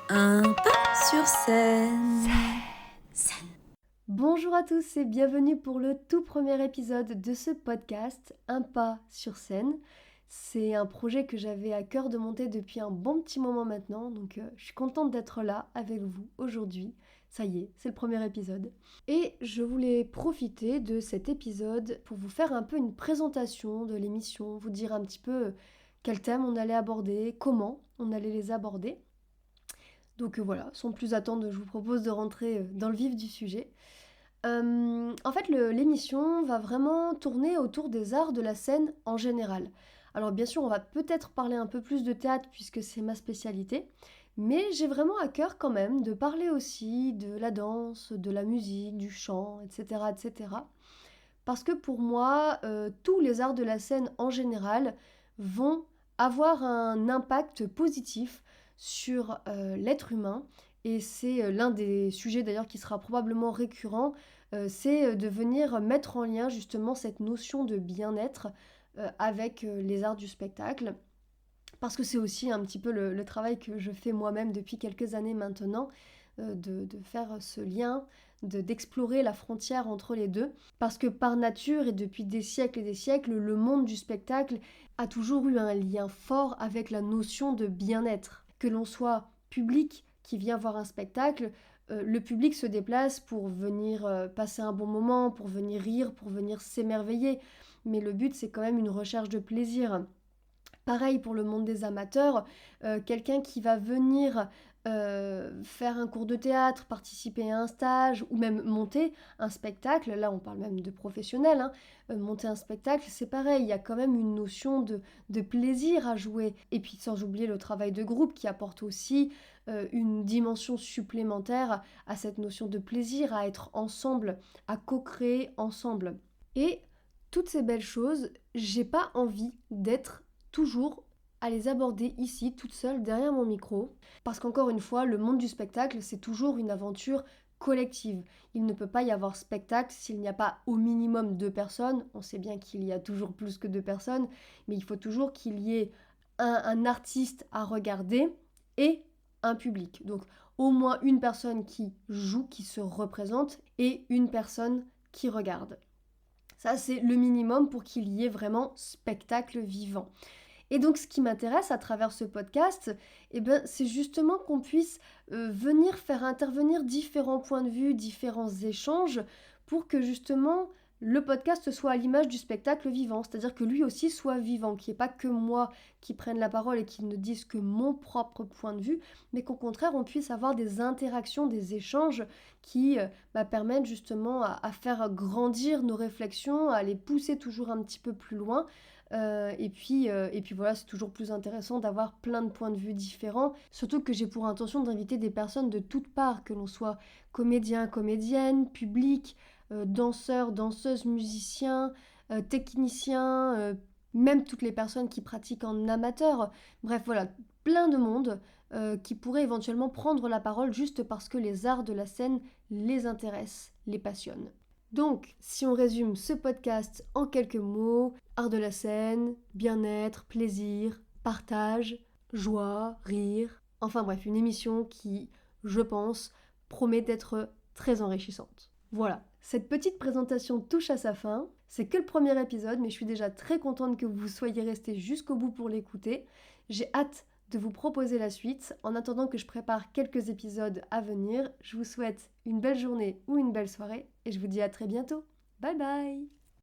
Un pas sur scène. Bonjour à tous et bienvenue pour le tout premier épisode de ce podcast, Un pas sur scène. C'est un projet que j'avais à cœur de monter depuis un bon petit moment maintenant, donc je suis contente d'être là avec vous aujourd'hui. Ça y est, c'est le premier épisode. Et je voulais profiter de cet épisode pour vous faire un peu une présentation de l'émission, vous dire un petit peu quels thèmes on allait aborder, comment on allait les aborder. Donc voilà, sans plus attendre, je vous propose de rentrer dans le vif du sujet. En fait, l'émission va vraiment tourner autour des arts de la scène en général. Alors bien sûr, on va peut-être parler un peu plus de théâtre puisque c'est ma spécialité, mais j'ai vraiment à cœur quand même de parler aussi de la danse, de la musique, du chant, etc. etc. Parce que pour moi, tous les arts de la scène en général vont avoir un impact positif sur l'être humain. Et c'est l'un des sujets d'ailleurs qui sera probablement récurrent, c'est de venir mettre en lien justement cette notion de bien-être avec les arts du spectacle. Parce que c'est aussi un petit peu le travail que je fais moi-même depuis quelques années maintenant, de faire ce lien, d'explorer la frontière entre les deux. Parce que par nature et depuis des siècles et des siècles, le monde du spectacle a toujours eu un lien fort avec la notion de bien-être. Que l'on soit public qui vient voir un spectacle, le public se déplace pour venir passer un bon moment, pour venir rire, pour venir s'émerveiller. Mais le but, c'est quand même une recherche de plaisir. Pareil pour le monde des amateurs, quelqu'un qui va venir faire un cours de théâtre, participer à un stage ou même monter un spectacle, là on parle même de professionnels, hein, monter un spectacle c'est pareil, il y a quand même une notion de plaisir à jouer. Et puis sans oublier le travail de groupe qui apporte aussi une dimension supplémentaire à cette notion de plaisir, à être ensemble, à co-créer ensemble. Et toutes ces belles choses, j'ai pas envie d'être toujours à les aborder ici, toute seule, derrière mon micro. Parce qu'encore une fois, le monde du spectacle, c'est toujours une aventure collective. Il ne peut pas y avoir spectacle s'il n'y a pas au minimum 2 personnes. On sait bien qu'il y a toujours plus que 2 personnes, mais il faut toujours qu'il y ait un artiste à regarder et un public. Donc au moins une personne qui joue, qui se représente, et une personne qui regarde. Ça, c'est le minimum pour qu'il y ait vraiment spectacle vivant. Et donc, ce qui m'intéresse à travers ce podcast, c'est justement qu'on puisse venir faire intervenir différents points de vue, différents échanges, pour que justement le podcast soit à l'image du spectacle vivant, c'est-à-dire que lui aussi soit vivant, qu'il n'y ait pas que moi qui prenne la parole et qui ne dise que mon propre point de vue, mais qu'au contraire on puisse avoir des interactions, des échanges qui permettent justement à faire grandir nos réflexions, à les pousser toujours un petit peu plus loin. Et puis voilà, c'est toujours plus intéressant d'avoir plein de points de vue différents. Surtout que j'ai pour intention d'inviter des personnes de toutes parts, que l'on soit comédien, comédienne, public, danseurs, danseuses, musiciens, techniciens, même toutes les personnes qui pratiquent en amateur. Bref, voilà, plein de monde qui pourrait éventuellement prendre la parole juste parce que les arts de la scène les intéressent, les passionnent. Donc, si on résume ce podcast en quelques mots, art de la scène, bien-être, plaisir, partage, joie, rire, enfin bref, une émission qui, je pense, promet d'être très enrichissante. Voilà, cette petite présentation touche à sa fin. C'est que le premier épisode, mais je suis déjà très contente que vous soyez restés jusqu'au bout pour l'écouter. J'ai hâte de vous proposer la suite. En attendant que je prépare quelques épisodes à venir, je vous souhaite une belle journée ou une belle soirée et je vous dis à très bientôt. Bye bye!